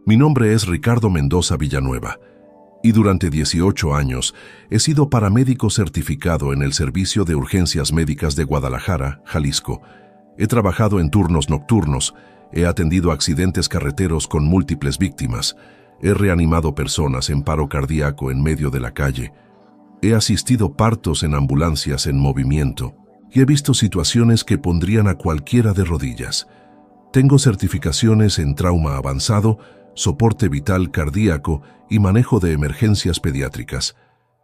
Mi nombre es Ricardo Mendoza Villanueva y durante 18 años he sido paramédico certificado en el Servicio de Urgencias Médicas de Guadalajara, Jalisco. He trabajado en turnos nocturnos, he atendido accidentes carreteros con múltiples víctimas, he reanimado personas en paro cardíaco en medio de la calle, he asistido partos en ambulancias en movimiento y he visto situaciones que pondrían a cualquiera de rodillas. Tengo certificaciones en trauma avanzado, soporte vital cardíaco y manejo de emergencias pediátricas.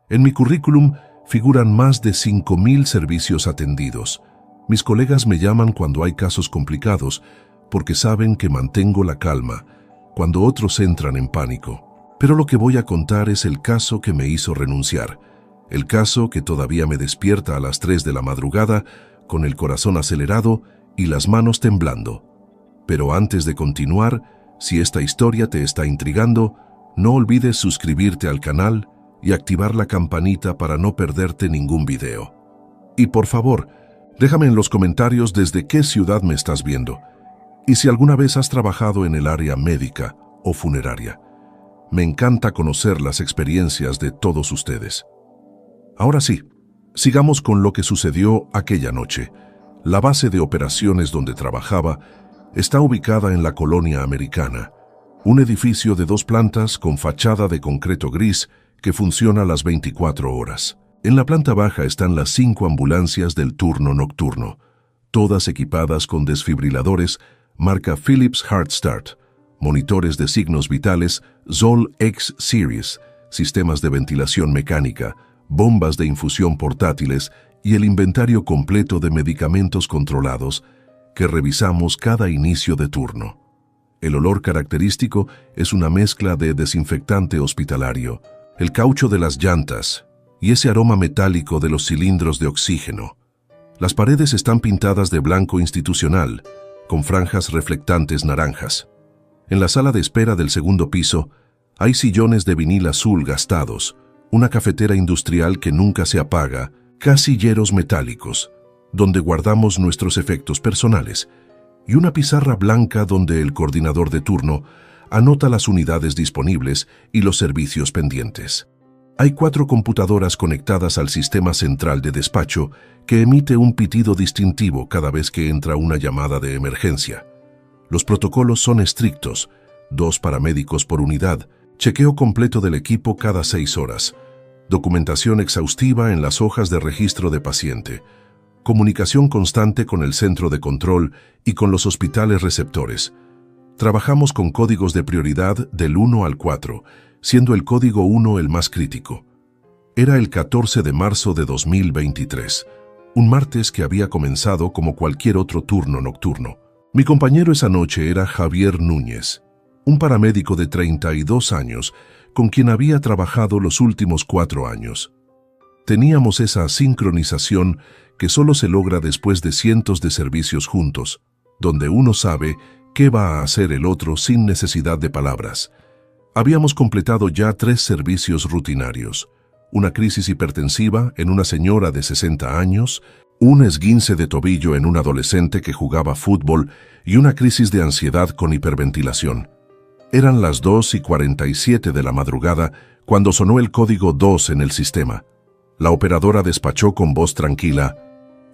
En mi currículum figuran más de 5,000 servicios atendidos. Mis colegas me llaman cuando hay casos complicados porque saben que mantengo la calma cuando otros entran en pánico. Pero lo que voy a contar es el caso que me hizo renunciar, el caso que todavía me despierta a las 3 de la madrugada con el corazón acelerado y las manos temblando. Pero antes de continuar, si esta historia te está intrigando, no olvides suscribirte al canal y activar la campanita para no perderte ningún video. Y por favor, déjame en los comentarios desde qué ciudad me estás viendo y si alguna vez has trabajado en el área médica o funeraria. Me encanta conocer las experiencias de todos ustedes. Ahora sí, sigamos con lo que sucedió aquella noche. La base de operaciones donde trabajaba está ubicada en la Colonia Americana, un edificio de 2 plantas con fachada de concreto gris que funciona las 24 horas. En la planta baja están las 5 ambulancias del turno nocturno, todas equipadas con desfibriladores marca Philips HeartStart, monitores de signos vitales Zoll X Series, sistemas de ventilación mecánica, bombas de infusión portátiles y el inventario completo de medicamentos controlados que revisamos cada inicio de turno. El olor característico es una mezcla de desinfectante hospitalario, el caucho de las llantas y ese aroma metálico de los cilindros de oxígeno. Las paredes están pintadas de blanco institucional, con franjas reflectantes naranjas. En la sala de espera del segundo piso hay sillones de vinil azul gastados, una cafetera industrial que nunca se apaga, casilleros metálicos, donde guardamos nuestros efectos personales, y una pizarra blanca donde el coordinador de turno anota las unidades disponibles y los servicios pendientes. Hay 4 computadoras conectadas al sistema central de despacho que emite un pitido distintivo cada vez que entra una llamada de emergencia. Los protocolos son estrictos, 2 paramédicos por unidad, chequeo completo del equipo cada 6 horas, documentación exhaustiva en las hojas de registro de paciente, comunicación constante con el centro de control y con los hospitales receptores. Trabajamos con códigos de prioridad del 1 al 4, siendo el código 1 el más crítico. Era el 14 de marzo de 2023, un martes que había comenzado como cualquier otro turno nocturno. Mi compañero esa noche era Javier Núñez, un paramédico de 32 años con quien había trabajado los últimos 4 años. Teníamos esa sincronización que solo se logra después de cientos de servicios juntos, donde uno sabe qué va a hacer el otro sin necesidad de palabras. Habíamos completado ya 3 servicios rutinarios, una crisis hipertensiva en una señora de 60 años, un esguince de tobillo en un adolescente que jugaba fútbol y una crisis de ansiedad con hiperventilación. Eran las 2:47 de la madrugada cuando sonó el código 2 en el sistema. La operadora despachó con voz tranquila: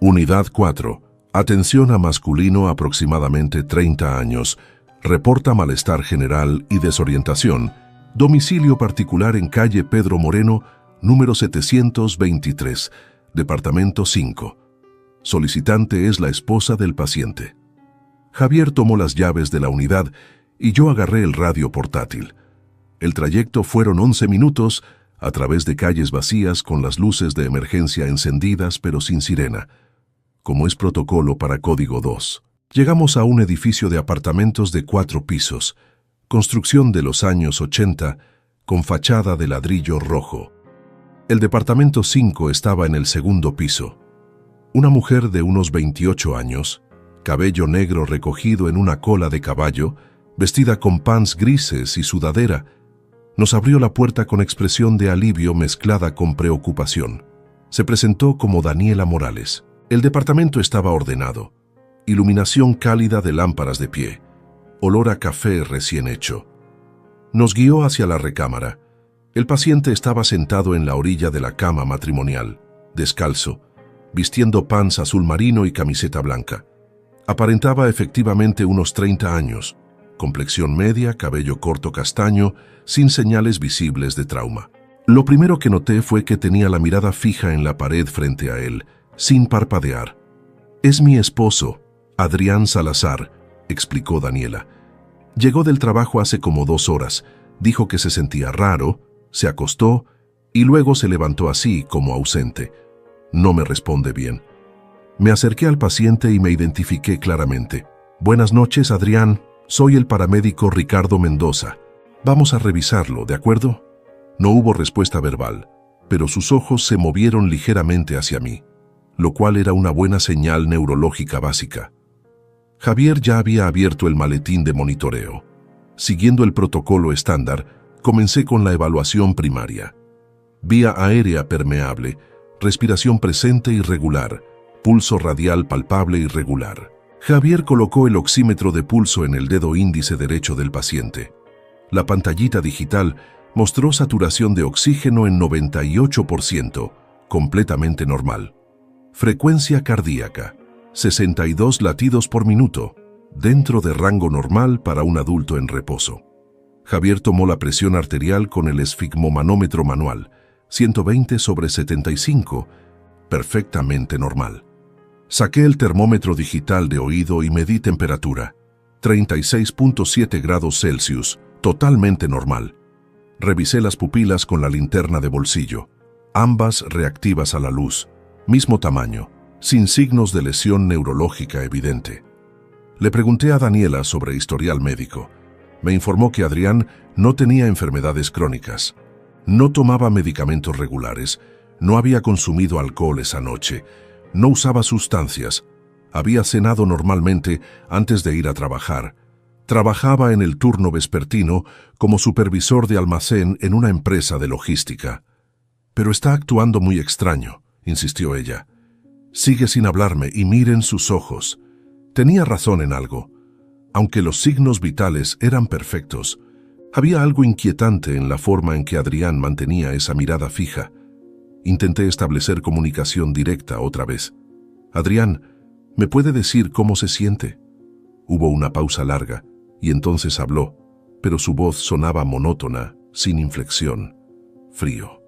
Unidad 4, atención a masculino aproximadamente 30 años, reporta malestar general y desorientación, domicilio particular en calle Pedro Moreno, número 723, departamento 5. Solicitante es la esposa del paciente. Javier tomó las llaves de la unidad y yo agarré el radio portátil. El trayecto fueron 11 minutos a través de calles vacías con las luces de emergencia encendidas pero sin sirena, como es protocolo para código 2. Llegamos a un edificio de apartamentos de 4 pisos, construcción de los años 80, con fachada de ladrillo rojo. El departamento 5 estaba en el segundo piso. Una mujer de unos 28 años, cabello negro recogido en una cola de caballo, vestida con pants grises y sudadera, nos abrió la puerta con expresión de alivio mezclada con preocupación. Se presentó como Daniela Morales. El departamento estaba ordenado. Iluminación cálida de lámparas de pie, olor a café recién hecho. Nos guió hacia la recámara. El paciente estaba sentado en la orilla de la cama matrimonial, descalzo, vistiendo pants azul marino y camiseta blanca. Aparentaba efectivamente unos 30 años, complexión media, cabello corto castaño, sin señales visibles de trauma. Lo primero que noté fue que tenía la mirada fija en la pared frente a él, sin parpadear. «Es mi esposo, Adrián Salazar», explicó Daniela. «Llegó del trabajo hace como 2 horas, dijo que se sentía raro, se acostó y luego se levantó así, como ausente. No me responde bien». Me acerqué al paciente y me identifiqué claramente. «Buenas noches, Adrián. Soy el paramédico Ricardo Mendoza. Vamos a revisarlo, ¿de acuerdo?» No hubo respuesta verbal, pero sus ojos se movieron ligeramente hacia mí, lo cual era una buena señal neurológica básica. Javier ya había abierto el maletín de monitoreo. Siguiendo el protocolo estándar, comencé con la evaluación primaria. Vía aérea permeable, respiración presente y regular, pulso radial palpable y regular. Javier colocó el oxímetro de pulso en el dedo índice derecho del paciente. La pantallita digital mostró saturación de oxígeno en 98%, completamente normal. Frecuencia cardíaca, 62 latidos por minuto, dentro de rango normal para un adulto en reposo. Javier tomó la presión arterial con el esfigmomanómetro manual, 120/75, perfectamente normal. Saqué el termómetro digital de oído y medí temperatura, 36.7 grados Celsius, totalmente normal. Revisé las pupilas con la linterna de bolsillo, ambas reactivas a la luz, mismo tamaño, sin signos de lesión neurológica evidente. Le pregunté a Daniela sobre historial médico. Me informó que Adrián no tenía enfermedades crónicas, no tomaba medicamentos regulares, no había consumido alcohol esa noche, no usaba sustancias, había cenado normalmente antes de ir a trabajar. Trabajaba en el turno vespertino como supervisor de almacén en una empresa de logística. «Pero está actuando muy extraño», insistió ella. «Sigue sin hablarme y miren sus ojos». Tenía razón en algo. Aunque los signos vitales eran perfectos, había algo inquietante en la forma en que Adrián mantenía esa mirada fija. Intenté establecer comunicación directa otra vez. «Adrián, ¿me puede decir cómo se siente?» Hubo una pausa larga. Y entonces habló, pero su voz sonaba monótona, sin inflexión. «Frío,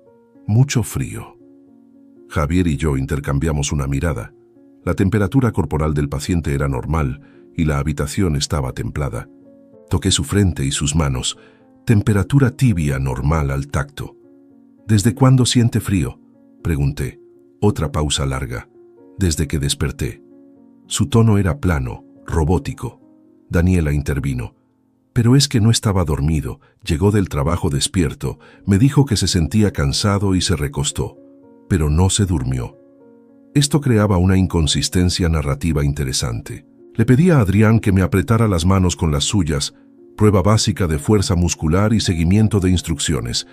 mucho frío». Javier y yo intercambiamos una mirada. La temperatura corporal del paciente era normal y la habitación estaba templada. Toqué su frente y sus manos. Temperatura tibia normal al tacto. «¿Desde cuándo siente frío?», pregunté. Otra pausa larga. «Desde que desperté». Su tono era plano, robótico. Daniela intervino. «Pero es que no estaba dormido, llegó del trabajo despierto, me dijo que se sentía cansado y se recostó, pero no se durmió». Esto creaba una inconsistencia narrativa interesante. Le pedí a Adrián que me apretara las manos con las suyas, prueba básica de fuerza muscular y seguimiento de instrucciones.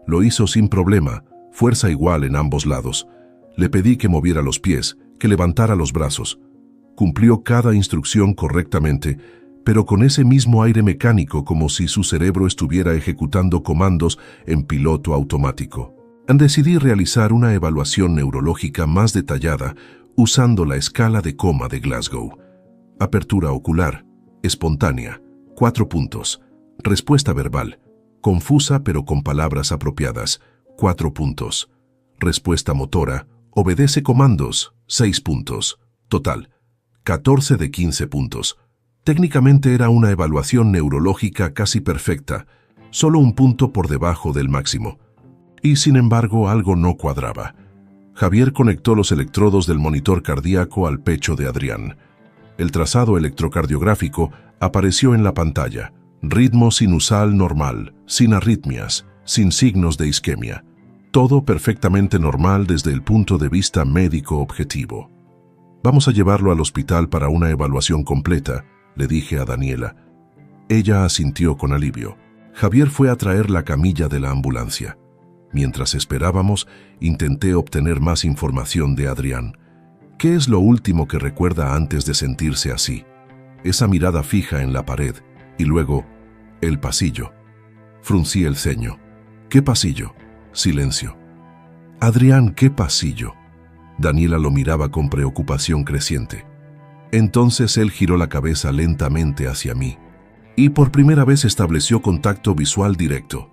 Lo hizo sin problema, fuerza igual en ambos lados. Le pedí que moviera los pies, que levantara los brazos. Cumplió cada instrucción correctamente, pero con ese mismo aire mecánico como si su cerebro estuviera ejecutando comandos en piloto automático. Decidí realizar una evaluación neurológica más detallada usando la escala de coma de Glasgow. Apertura ocular, espontánea, 4 puntos. Respuesta verbal, confusa pero con palabras apropiadas, 4 puntos. Respuesta motora, obedece comandos, 6 puntos. Total, 14 de 15 puntos. Técnicamente era una evaluación neurológica casi perfecta, solo un punto por debajo del máximo. Y sin embargo algo no cuadraba. Javier conectó los electrodos del monitor cardíaco al pecho de Adrián. El trazado electrocardiográfico apareció en la pantalla. Ritmo sinusal normal, sin arritmias, sin signos de isquemia. Todo perfectamente normal desde el punto de vista médico objetivo. «Vamos a llevarlo al hospital para una evaluación completa», le dije a Daniela. Ella asintió con alivio. Javier fue a traer la camilla de la ambulancia. Mientras esperábamos, intenté obtener más información de Adrián. ¿Qué es lo último que recuerda antes de sentirse así? Esa mirada fija en la pared y luego el pasillo. Fruncí el ceño. ¿Qué pasillo? Silencio. Adrián, ¿qué pasillo? Daniela lo miraba con preocupación creciente. Entonces él giró la cabeza lentamente hacia mí y por primera vez estableció contacto visual directo.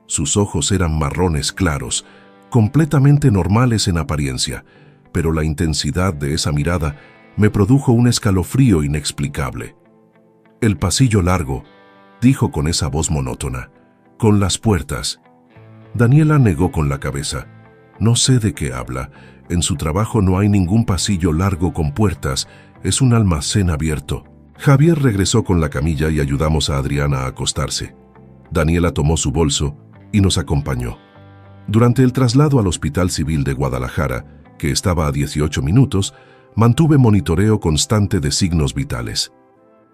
Sus ojos eran marrones claros, completamente normales en apariencia, pero la intensidad de esa mirada me produjo un escalofrío inexplicable. El pasillo largo, dijo con esa voz monótona, con las puertas. Daniela negó con la cabeza. No sé de qué habla. En su trabajo no hay ningún pasillo largo con puertas. Es un almacén abierto. Javier regresó con la camilla y ayudamos a Adriana a acostarse. Daniela tomó su bolso y nos acompañó. Durante el traslado al Hospital Civil de Guadalajara, que estaba a 18 minutos, mantuve monitoreo constante de signos vitales.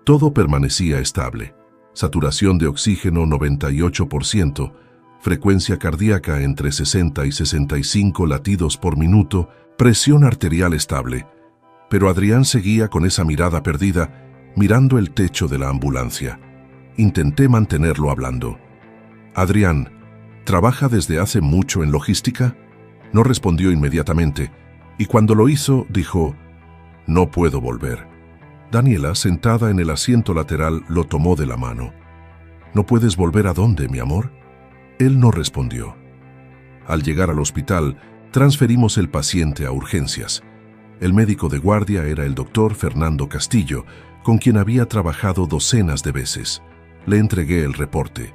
Todo permanecía estable. Saturación de oxígeno 98%, frecuencia cardíaca entre 60 y 65 latidos por minuto, presión arterial estable. Pero Adrián seguía con esa mirada perdida, mirando el techo de la ambulancia. Intenté mantenerlo hablando. Adrián, ¿trabaja desde hace mucho en logística? No respondió inmediatamente, y cuando lo hizo, dijo, no puedo volver. Daniela, sentada en el asiento lateral, lo tomó de la mano. ¿No puedes volver a dónde, mi amor? Él no respondió. Al llegar al hospital, transferimos el paciente a urgencias. El médico de guardia era el doctor Fernando Castillo, con quien había trabajado docenas de veces. Le entregué el reporte.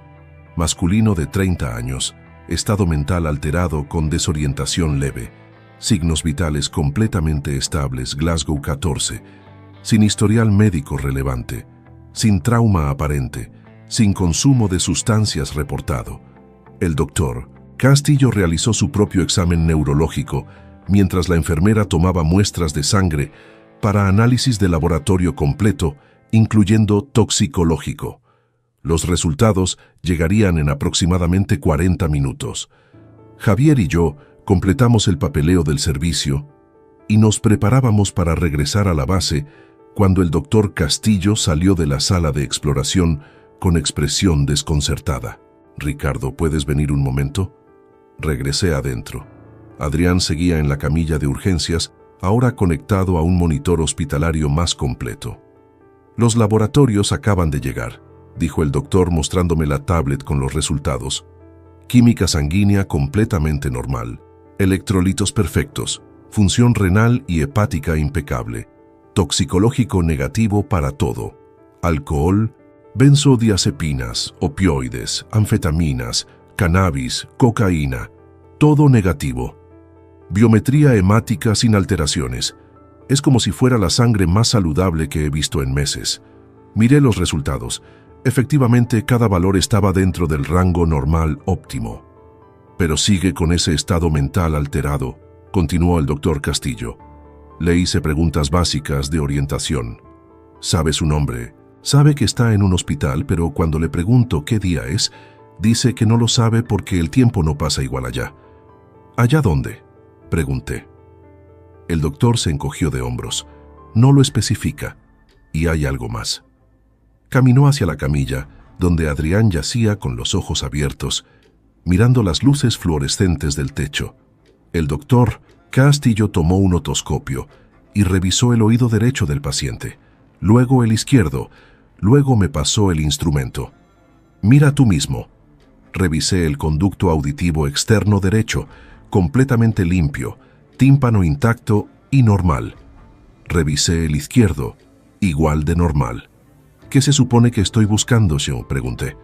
Masculino de 30 años, estado mental alterado con desorientación leve, signos vitales completamente estables, Glasgow 14, sin historial médico relevante, sin trauma aparente, sin consumo de sustancias reportado. El doctor Castillo realizó su propio examen neurológico mientras la enfermera tomaba muestras de sangre para análisis de laboratorio completo, incluyendo toxicológico. Los resultados llegarían en aproximadamente 40 minutos. Javier y yo completamos el papeleo del servicio y nos preparábamos para regresar a la base cuando el doctor Castillo salió de la sala de exploración con expresión desconcertada. Ricardo, ¿puedes venir un momento? Regresé adentro. Adrián seguía en la camilla de urgencias, ahora conectado a un monitor hospitalario más completo. Los laboratorios acaban de llegar, dijo el doctor mostrándome la tablet con los resultados. Química sanguínea completamente normal, electrolitos perfectos, función renal y hepática impecable, toxicológico negativo para todo, alcohol, benzodiazepinas, opioides, anfetaminas, cannabis, cocaína, todo negativo. Biometría hemática sin alteraciones. Es como si fuera la sangre más saludable que he visto en meses. Miré los resultados. Efectivamente, cada valor estaba dentro del rango normal óptimo. Pero sigue con ese estado mental alterado, continuó el doctor Castillo. Le hice preguntas básicas de orientación. ¿Sabe su nombre? Sabe que está en un hospital, pero cuando le pregunto qué día es, dice que no lo sabe porque el tiempo no pasa igual allá. ¿Allá dónde?, pregunté. El doctor se encogió de hombros. No lo especifica. Y hay algo más. Caminó hacia la camilla, donde Adrián yacía con los ojos abiertos, mirando las luces fluorescentes del techo. El doctor Castillo tomó un otoscopio y revisó el oído derecho del paciente, luego el izquierdo, luego me pasó el instrumento. Mira tú mismo. Revisé el conducto auditivo externo derecho, completamente limpio, tímpano intacto y normal. Revisé el izquierdo, igual de normal. ¿Qué se supone que estoy buscando, yo?, pregunté.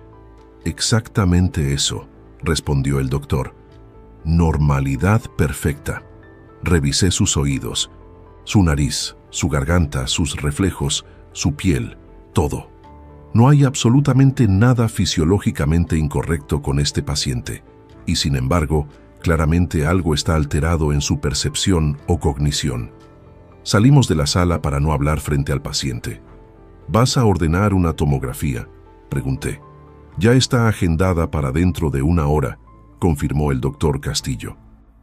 Exactamente eso, respondió el doctor. Normalidad perfecta. Revisé sus oídos, su nariz, su garganta, sus reflejos, su piel, todo. No hay absolutamente nada fisiológicamente incorrecto con este paciente, y sin embargo, claramente algo está alterado en su percepción o cognición. Salimos de la sala para no hablar frente al paciente. ¿Vas a ordenar una tomografía?, pregunté. Ya está agendada para dentro de 1 hora, confirmó el doctor Castillo.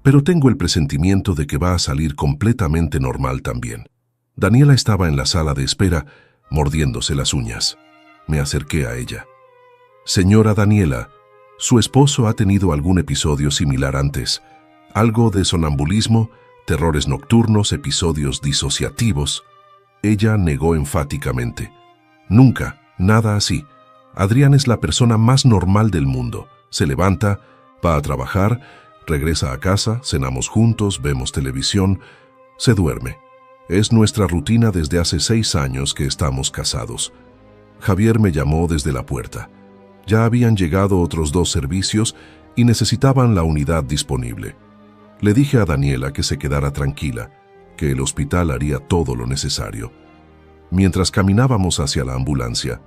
Pero tengo el presentimiento de que va a salir completamente normal también. Daniela estaba en la sala de espera, mordiéndose las uñas. Me acerqué a ella. Señora Daniela, Su esposo ha tenido algún episodio similar antes. Algo de sonambulismo, terrores nocturnos, episodios disociativos. Ella negó enfáticamente. Nunca, nada así. Adrián es la persona más normal del mundo. Se levanta, va a trabajar, regresa a casa, cenamos juntos, vemos televisión, se duerme. Es nuestra rutina desde hace 6 años que estamos casados. Javier me llamó desde la puerta. Ya habían llegado otros 2 servicios y necesitaban la unidad disponible. Le dije a Daniela que se quedara tranquila, que el hospital haría todo lo necesario. Mientras caminábamos hacia la ambulancia,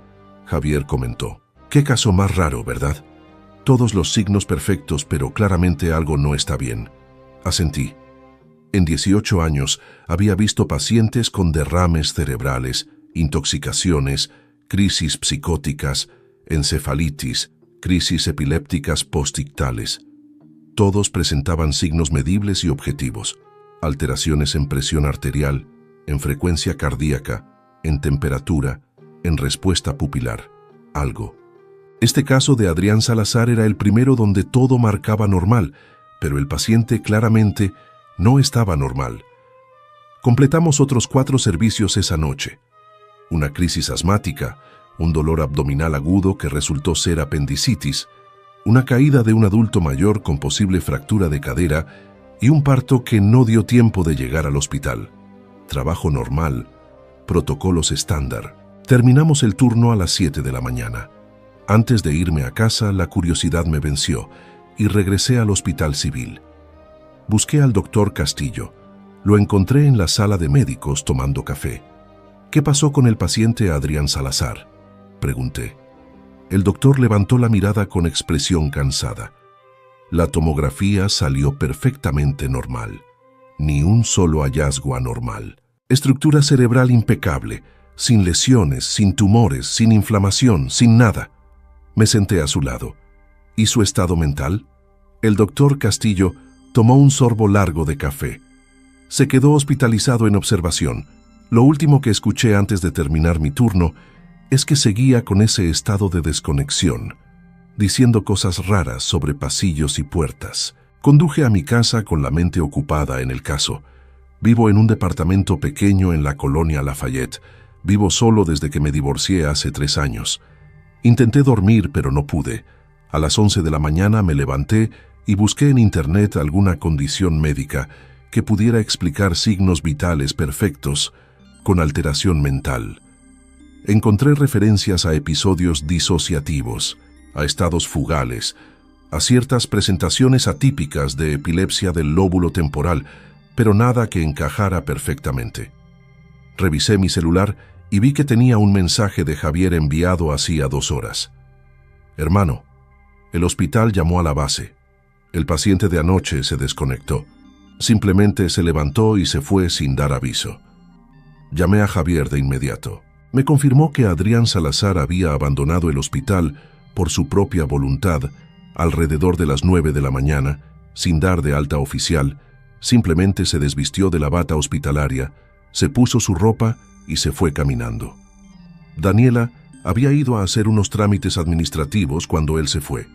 Javier comentó: «Qué caso más raro, ¿verdad? Todos los signos perfectos, pero claramente algo no está bien». Asentí. En 18 años había visto pacientes con derrames cerebrales, intoxicaciones, crisis psicóticas, encefalitis, crisis epilépticas postictales. Todos presentaban signos medibles y objetivos: alteraciones en presión arterial, en frecuencia cardíaca, en temperatura, en respuesta pupilar. Algo. Este caso de Adrián Salazar era el primero donde todo marcaba normal, pero el paciente claramente no estaba normal. Completamos otros 4 servicios esa noche. Una crisis asmática, un dolor abdominal agudo que resultó ser apendicitis, una caída de un adulto mayor con posible fractura de cadera y un parto que no dio tiempo de llegar al hospital. Trabajo normal, protocolos estándar. Terminamos el turno a las 7 de la mañana. Antes de irme a casa, la curiosidad me venció y regresé al hospital civil. Busqué al doctor Castillo. Lo encontré en la sala de médicos tomando café. «¿Qué pasó con el paciente Adrián Salazar?», pregunté. El doctor levantó la mirada con expresión cansada. La tomografía salió perfectamente normal. Ni un solo hallazgo anormal. Estructura cerebral impecable, sin lesiones, sin tumores, sin inflamación, sin nada. Me senté a su lado. ¿Y su estado mental? El doctor Castillo tomó un sorbo largo de café. Se quedó hospitalizado en observación. Lo último que escuché antes de terminar mi turno es que seguía con ese estado de desconexión, diciendo cosas raras sobre pasillos y puertas. Conduje a mi casa con la mente ocupada en el caso. Vivo en un departamento pequeño en la colonia Lafayette. Vivo solo desde que me divorcié hace 3 años. Intenté dormir, pero no pude. A las 11 de la mañana me levanté y busqué en internet alguna condición médica que pudiera explicar signos vitales perfectos con alteración mental. Encontré referencias a episodios disociativos, a estados fugales, a ciertas presentaciones atípicas de epilepsia del lóbulo temporal, pero nada que encajara perfectamente. Revisé mi celular y vi que tenía un mensaje de Javier enviado hacía 2 horas. «Hermano, el hospital llamó a la base. El paciente de anoche se desconectó. Simplemente se levantó y se fue sin dar aviso». Llamé a Javier de inmediato. Me confirmó que Adrián Salazar había abandonado el hospital por su propia voluntad alrededor de las 9 de la mañana, sin dar de alta oficial. Simplemente se desvistió de la bata hospitalaria, se puso su ropa y se fue caminando. Daniela había ido a hacer unos trámites administrativos cuando él se fue.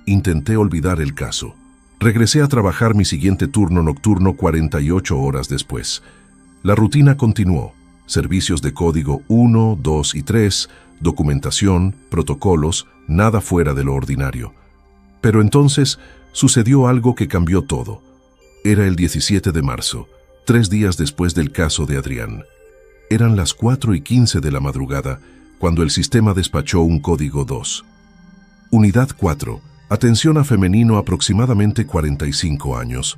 Intenté olvidar el caso. Regresé a trabajar mi siguiente turno nocturno 48 horas después. La rutina continuó. Servicios de código 1, 2 y 3, documentación, protocolos, nada fuera de lo ordinario. Pero entonces sucedió algo que cambió todo. Era el 17 de marzo, 3 días después del caso de Adrián. Eran las 4:15 de la madrugada cuando el sistema despachó un código 2. Unidad 4, atención a femenino aproximadamente 45 años.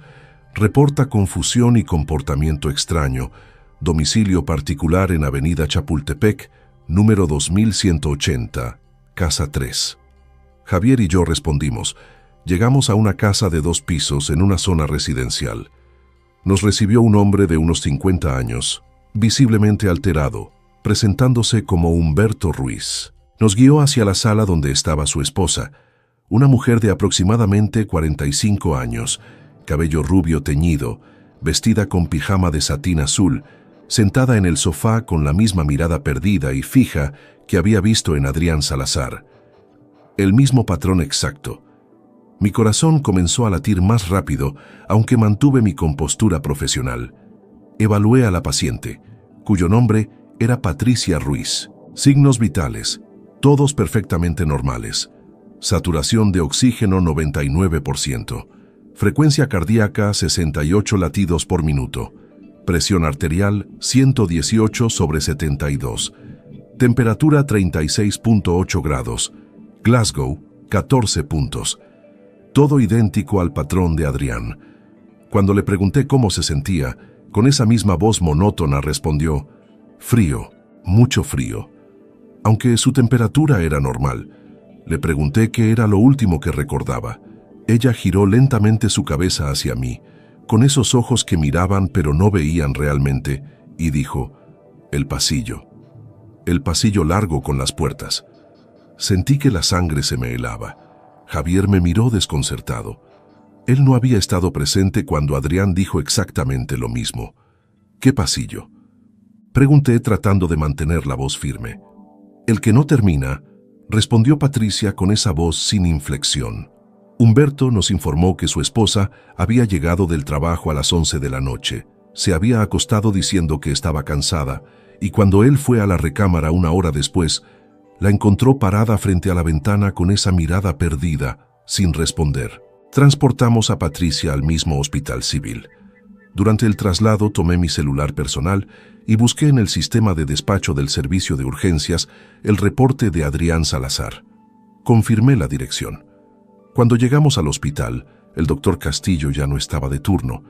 Reporta confusión y comportamiento extraño. Domicilio particular en Avenida Chapultepec, número 2180, Casa 3. Javier y yo respondimos. Llegamos a una casa de 2 pisos en una zona residencial. Nos recibió un hombre de unos 50 años, visiblemente alterado, presentándose como Humberto Ruiz. Nos guió hacia la sala donde estaba su esposa, una mujer de aproximadamente 45 años, cabello rubio teñido, vestida con pijama de satín azul, sentada en el sofá con la misma mirada perdida y fija que había visto en Adrián Salazar. El mismo patrón exacto, Mi corazón comenzó a latir más rápido, aunque mantuve mi compostura profesional. Evalué a la paciente, cuyo nombre era Patricia Ruiz. Signos vitales, todos perfectamente normales. Saturación de oxígeno 99%. Frecuencia cardíaca 68 latidos por minuto. Presión arterial 118/72. Temperatura 36.8 grados. Glasgow 14 puntos. Todo idéntico al patrón de Adrián. Cuando le pregunté cómo se sentía, con esa misma voz monótona respondió: frío, mucho frío. Aunque su temperatura era normal, le pregunté qué era lo último que recordaba. Ella giró lentamente su cabeza hacia mí, con esos ojos que miraban pero no veían realmente, y dijo: el pasillo. El pasillo largo con las puertas. Sentí que la sangre se me helaba. Javier me miró desconcertado. Él no había estado presente cuando Adrián dijo exactamente lo mismo. ¿Qué pasillo?, pregunté tratando de mantener la voz firme. El que no termina, respondió Patricia con esa voz sin inflexión. Humberto nos informó que su esposa había llegado del trabajo a las 11 de la noche. Se había acostado diciendo que estaba cansada, y cuando él fue a la recámara una hora después, la encontró parada frente a la ventana con esa mirada perdida, sin responder. Transportamos a Patricia al mismo hospital civil. Durante el traslado tomé mi celular personal y busqué en el sistema de despacho del servicio de urgencias el reporte de Adrián Salazar. Confirmé la dirección. Cuando llegamos al hospital, el doctor Castillo ya no estaba de turno,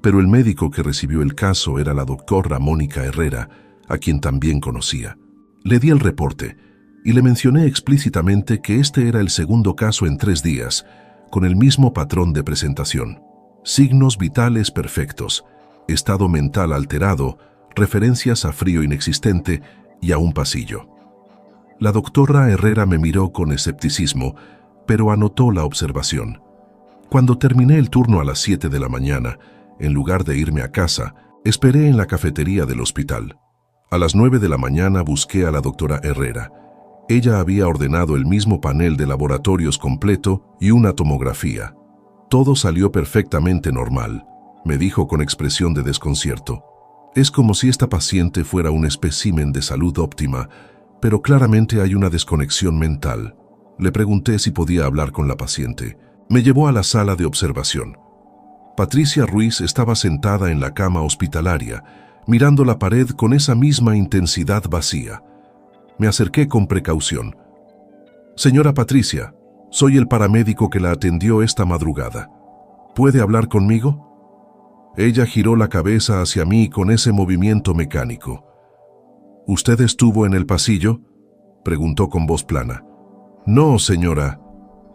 pero el médico que recibió el caso era la doctora Mónica Herrera, a quien también conocía. Le di el reporte y le mencioné explícitamente que este era el segundo caso en 3 días, con el mismo patrón de presentación. Signos vitales perfectos, estado mental alterado, referencias a frío inexistente y a un pasillo. La doctora Herrera me miró con escepticismo, pero anotó la observación. Cuando terminé el turno a las 7 de la mañana, en lugar de irme a casa, esperé en la cafetería del hospital. A las 9 de la mañana busqué a la doctora Herrera. Ella había ordenado el mismo panel de laboratorios completo y una tomografía. Todo salió perfectamente normal, me dijo con expresión de desconcierto. Es como si esta paciente fuera un espécimen de salud óptima, pero claramente hay una desconexión mental. Le pregunté si podía hablar con la paciente. Me llevó a la sala de observación. Patricia Ruiz estaba sentada en la cama hospitalaria, mirando la pared con esa misma intensidad vacía. Me acerqué con precaución. Señora Patricia, soy el paramédico que la atendió esta madrugada. ¿Puede hablar conmigo? Ella giró la cabeza hacia mí con ese movimiento mecánico. ¿Usted estuvo en el pasillo?, preguntó con voz plana. No, señora,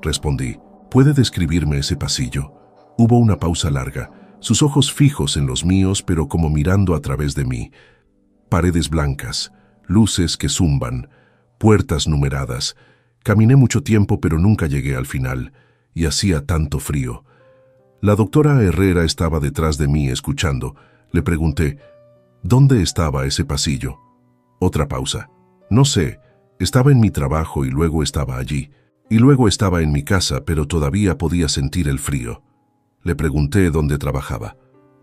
respondí. ¿Puede describirme ese pasillo? Hubo una pausa larga, sus ojos fijos en los míos, pero como mirando a través de mí. Paredes blancas, luces que zumban, puertas numeradas. Caminé mucho tiempo, pero nunca llegué al final, y hacía tanto frío. La doctora Herrera estaba detrás de mí escuchando. Le pregunté, ¿dónde estaba ese pasillo? Otra pausa. No sé, estaba en mi trabajo y luego estaba allí. Y luego estaba en mi casa, pero todavía podía sentir el frío. Le pregunté dónde trabajaba.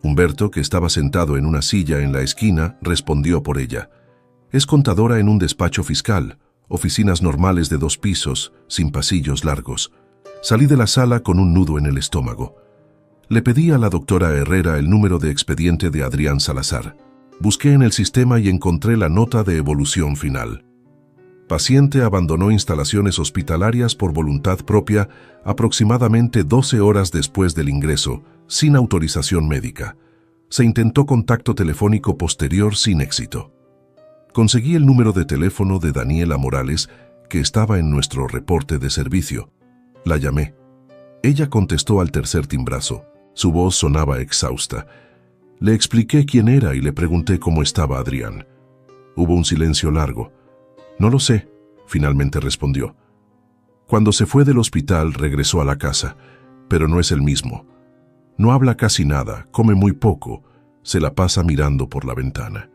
Humberto, que estaba sentado en una silla en la esquina, respondió por ella. Es contadora en un despacho fiscal, oficinas normales de 2 pisos, sin pasillos largos. Salí de la sala con un nudo en el estómago. Le pedí a la doctora Herrera el número de expediente de Adrián Salazar. Busqué en el sistema y encontré la nota de evolución final. Paciente abandonó instalaciones hospitalarias por voluntad propia aproximadamente 12 horas después del ingreso, sin autorización médica. Se intentó contacto telefónico posterior sin éxito. Conseguí el número de teléfono de Daniela Morales, que estaba en nuestro reporte de servicio. La llamé. Ella contestó al tercer timbrazo. Su voz sonaba exhausta. Le expliqué quién era y le pregunté cómo estaba Adrián. Hubo un silencio largo. No lo sé, finalmente respondió. Cuando se fue del hospital regresó a la casa, pero no es el mismo. No habla casi nada, come muy poco, se la pasa mirando por la ventana.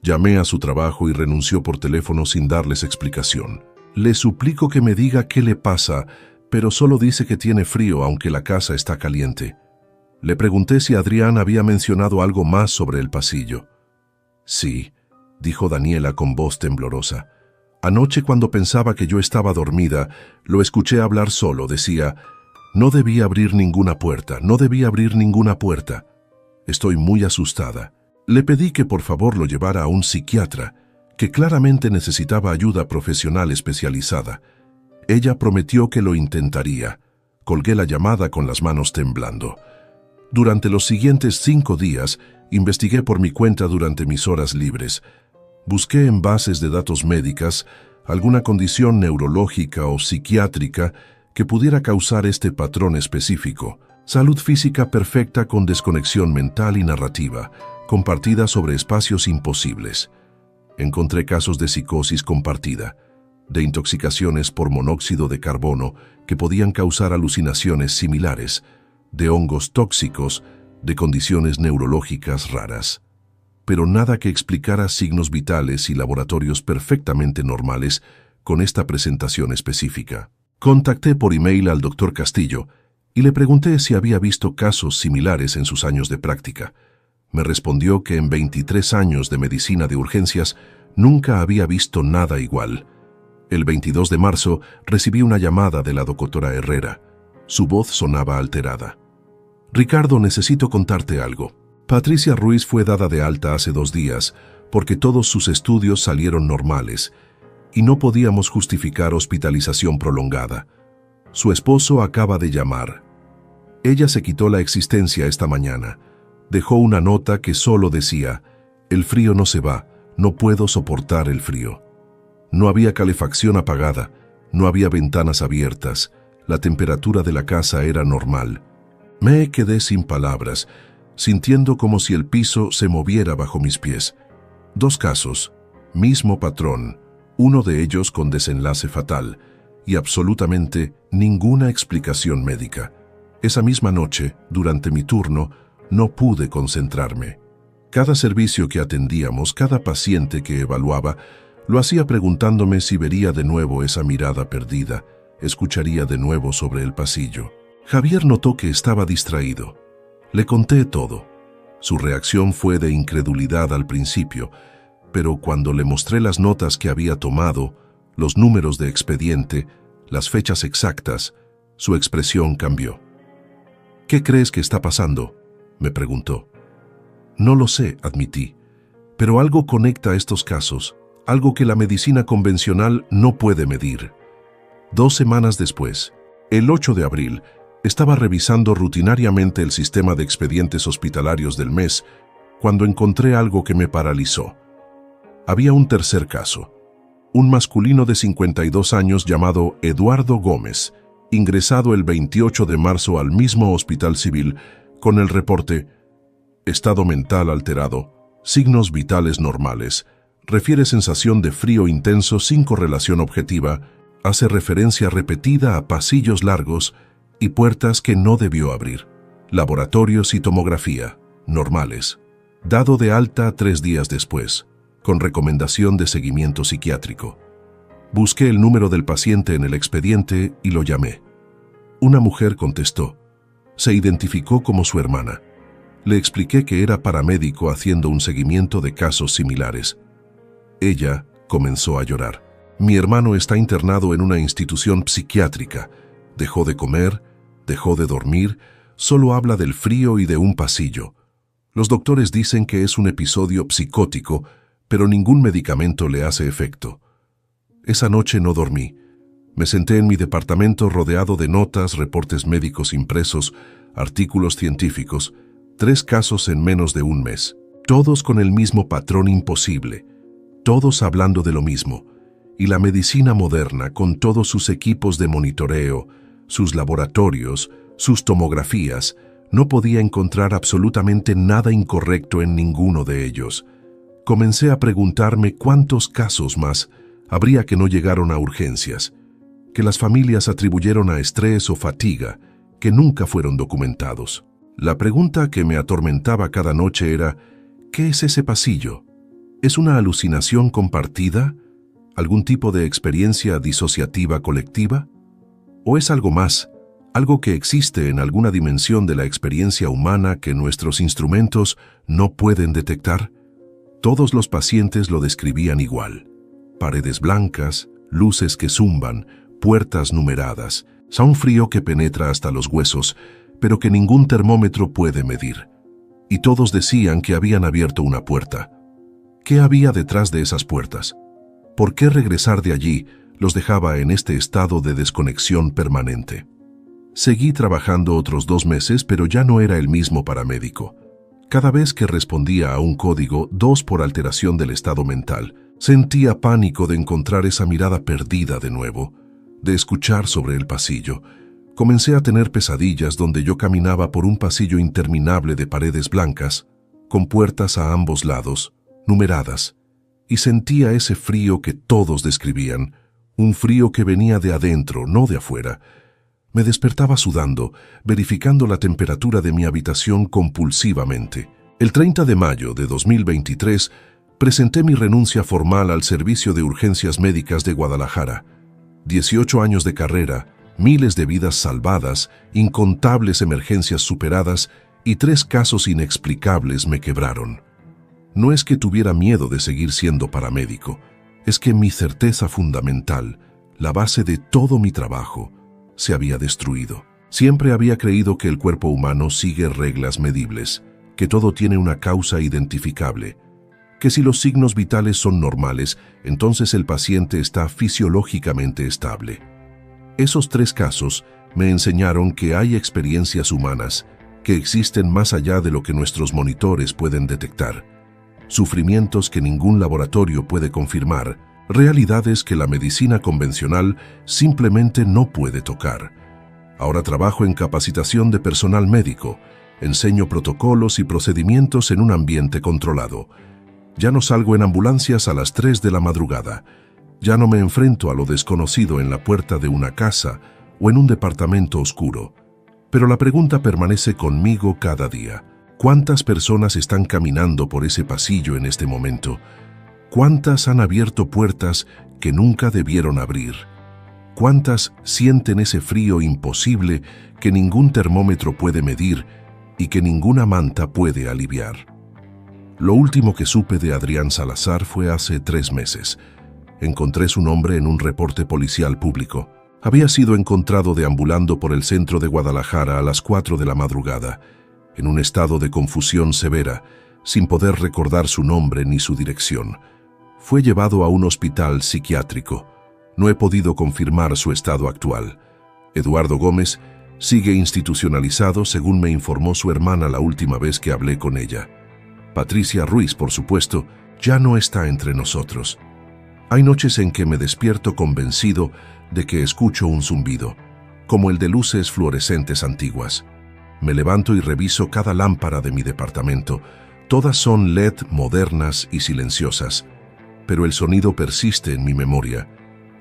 Llamé a su trabajo y renunció por teléfono sin darles explicación. Le suplico que me diga qué le pasa, pero solo dice que tiene frío aunque la casa está caliente. Le pregunté si Adrián había mencionado algo más sobre el pasillo. Sí, dijo Daniela con voz temblorosa. Anoche cuando pensaba que yo estaba dormida, lo escuché hablar solo. Decía, no debía abrir ninguna puerta, no debía abrir ninguna puerta. Estoy muy asustada. Le pedí que por favor lo llevara a un psiquiatra, que claramente necesitaba ayuda profesional especializada. Ella prometió que lo intentaría. Colgué la llamada con las manos temblando. Durante los siguientes 5 días, investigué por mi cuenta durante mis horas libres. Busqué en bases de datos médicas alguna condición neurológica o psiquiátrica que pudiera causar este patrón específico. Salud física perfecta con desconexión mental y narrativa, compartida sobre espacios imposibles. Encontré casos de psicosis compartida, de intoxicaciones por monóxido de carbono que podían causar alucinaciones similares, de hongos tóxicos, de condiciones neurológicas raras. Pero nada que explicara signos vitales y laboratorios perfectamente normales con esta presentación específica. Contacté por email al Dr. Castillo y le pregunté si había visto casos similares en sus años de práctica. Me respondió que en 23 años de medicina de urgencias nunca había visto nada igual. El 22 de marzo recibí una llamada de la doctora Herrera. Su voz sonaba alterada. Ricardo, necesito contarte algo. Patricia Ruiz fue dada de alta hace 2 días porque todos sus estudios salieron normales y no podíamos justificar hospitalización prolongada. Su esposo acaba de llamar. Ella se quitó la existencia esta mañana. Dejó una nota que solo decía, el frío no se va, no puedo soportar el frío. No había calefacción apagada, no había ventanas abiertas, la temperatura de la casa era normal. Me quedé sin palabras, sintiendo como si el piso se moviera bajo mis pies. 2 casos, mismo patrón, uno de ellos con desenlace fatal, y absolutamente ninguna explicación médica. Esa misma noche, durante mi turno, no pude concentrarme. Cada servicio que atendíamos, cada paciente que evaluaba, lo hacía preguntándome si vería de nuevo esa mirada perdida, escucharía de nuevo sobre el pasillo. Javier notó que estaba distraído. Le conté todo. Su reacción fue de incredulidad al principio, pero cuando le mostré las notas que había tomado, los números de expediente, las fechas exactas, su expresión cambió. ¿Qué crees que está pasando?, me preguntó. No lo sé, admití, pero algo conecta estos casos, algo que la medicina convencional no puede medir. 2 semanas después, el 8 de abril, estaba revisando rutinariamente el sistema de expedientes hospitalarios del mes cuando encontré algo que me paralizó. Había un tercer caso. Un masculino de 52 años llamado Eduardo Gómez, ingresado el 28 de marzo al mismo hospital civil con el reporte estado mental alterado, signos vitales normales, refiere sensación de frío intenso sin correlación objetiva, hace referencia repetida a pasillos largos y puertas que no debió abrir. Laboratorios y tomografía, normales. Dado de alta 3 días después, con recomendación de seguimiento psiquiátrico. Busqué el número del paciente en el expediente y lo llamé. Una mujer contestó. Se identificó como su hermana. Le expliqué que era paramédico haciendo un seguimiento de casos similares. Ella comenzó a llorar. Mi hermano está internado en una institución psiquiátrica. Dejó de comer, dejó de dormir, solo habla del frío y de un pasillo. Los doctores dicen que es un episodio psicótico, pero ningún medicamento le hace efecto. Esa noche no dormí. Me senté en mi departamento rodeado de notas, reportes médicos impresos, artículos científicos, 3 casos en menos de un mes. Todos con el mismo patrón imposible, todos hablando de lo mismo. Y la medicina moderna, con todos sus equipos de monitoreo, sus laboratorios, sus tomografías, no podía encontrar absolutamente nada incorrecto en ninguno de ellos. Comencé a preguntarme cuántos casos más habría que no llegaron a urgencias, que las familias atribuyeron a estrés o fatiga, que nunca fueron documentados. La pregunta que me atormentaba cada noche era, ¿qué es ese pasillo? ¿Es una alucinación compartida? ¿Algún tipo de experiencia disociativa colectiva? ¿O es algo más? Algo que existe en alguna dimensión de la experiencia humana que nuestros instrumentos no pueden detectar. Todos los pacientes lo describían igual. Paredes blancas, luces que zumban, puertas numeradas, un frío que penetra hasta los huesos, pero que ningún termómetro puede medir. Y todos decían que habían abierto una puerta. ¿Qué había detrás de esas puertas? ¿Por qué regresar de allí los dejaba en este estado de desconexión permanente? Seguí trabajando otros 2 meses, pero ya no era el mismo paramédico. Cada vez que respondía a un código 2 por alteración del estado mental, sentía pánico de encontrar esa mirada perdida de nuevo, de escuchar sobre el pasillo. Comencé a tener pesadillas donde yo caminaba por un pasillo interminable de paredes blancas, con puertas a ambos lados, numeradas, y sentía ese frío que todos describían, un frío que venía de adentro, no de afuera. Me despertaba sudando, verificando la temperatura de mi habitación compulsivamente. El 30 de mayo de 2023, presenté mi renuncia formal al Servicio de Urgencias Médicas de Guadalajara. 18 años de carrera, miles de vidas salvadas, incontables emergencias superadas y 3 casos inexplicables me quebraron. No es que tuviera miedo de seguir siendo paramédico, es que mi certeza fundamental, la base de todo mi trabajo, se había destruido. Siempre había creído que el cuerpo humano sigue reglas medibles, que todo tiene una causa identificable, que si los signos vitales son normales, entonces el paciente está fisiológicamente estable. Esos 3 casos me enseñaron que hay experiencias humanas que existen más allá de lo que nuestros monitores pueden detectar, sufrimientos que ningún laboratorio puede confirmar, realidades que la medicina convencional simplemente no puede tocar. Ahora trabajo en capacitación de personal médico, enseño protocolos y procedimientos en un ambiente controlado. Ya no salgo en ambulancias a las 3 de la madrugada. Ya no me enfrento a lo desconocido en la puerta de una casa o en un departamento oscuro. Pero la pregunta permanece conmigo cada día. ¿Cuántas personas están caminando por ese pasillo en este momento? ¿Cuántas han abierto puertas que nunca debieron abrir? ¿Cuántas sienten ese frío imposible que ningún termómetro puede medir y que ninguna manta puede aliviar? Lo último que supe de Adrián Salazar fue hace 3 meses. Encontré su nombre en un reporte policial público. Había sido encontrado deambulando por el centro de Guadalajara a las 4 de la madrugada, en un estado de confusión severa, sin poder recordar su nombre ni su dirección. Fue llevado a un hospital psiquiátrico. No he podido confirmar su estado actual. Eduardo Gómez sigue institucionalizado, según me informó su hermana la última vez que hablé con ella. Patricia Ruiz, por supuesto, ya no está entre nosotros. Hay noches en que me despierto convencido de que escucho un zumbido, como el de luces fluorescentes antiguas. Me levanto y reviso cada lámpara de mi departamento. Todas son LED modernas y silenciosas, pero el sonido persiste en mi memoria.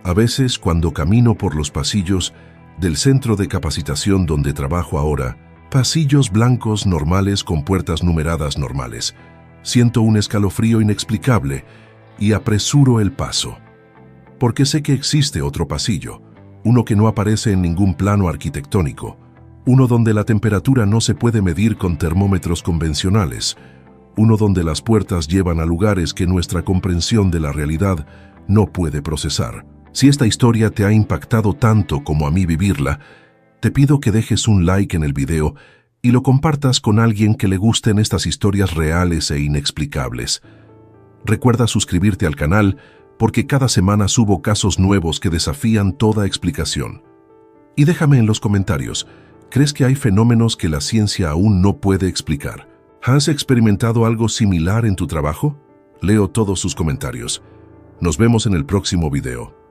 A veces, cuando camino por los pasillos del centro de capacitación donde trabajo ahora, pasillos blancos normales con puertas numeradas normales, siento un escalofrío inexplicable y apresuro el paso. Porque sé que existe otro pasillo, uno que no aparece en ningún plano arquitectónico, uno donde la temperatura no se puede medir con termómetros convencionales, uno donde las puertas llevan a lugares que nuestra comprensión de la realidad no puede procesar. Si esta historia te ha impactado tanto como a mí vivirla, te pido que dejes un like en el video y lo compartas con alguien que le gusten estas historias reales e inexplicables. Recuerda suscribirte al canal porque cada semana subo casos nuevos que desafían toda explicación. Y déjame en los comentarios, ¿crees que hay fenómenos que la ciencia aún no puede explicar? ¿Has experimentado algo similar en tu trabajo? Leo todos sus comentarios. Nos vemos en el próximo video.